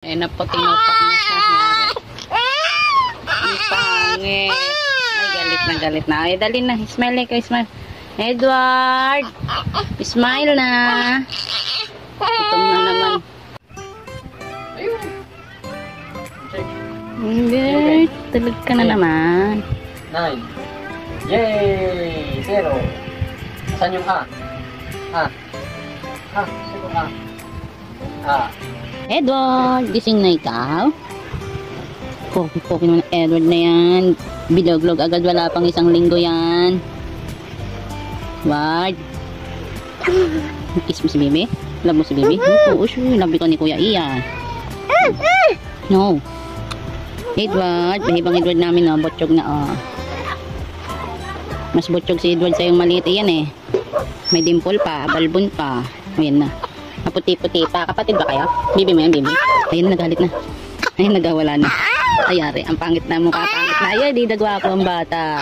Eh, napotinopak na siya. Ang pangit. Ay, galit na. Ay, dali na. Smile ka, smile. Edward! Smile na. Gutom na naman. Hindi. Tulog ka na naman. 9. Yay! 0. Saan yung A? A. A. Sino A? A. Edward! Gising na ikaw? Poki naman Edward na yan. Biloglog agad. Wala pang isang linggo yan. Edward! Kiss mo si Bibi? Love mo si Bibi? Oo, sure. Love ko ni Kuya Ian. No. Edward, bahibang Edward namin, no? Botsyog na, oh. Mas botsyog si Edward sa yung maliit iyan, eh. May dimple pa, balbon pa. Ayan na. Maputi-puti pa. Kapatid ba kayo? Bibi mo yan, Bibi? Ayun na, nagalit na. Ayun, nagawala na. Ayari, ang pangit na mukha, pangit na. Ayun, di nagwapo ang bata.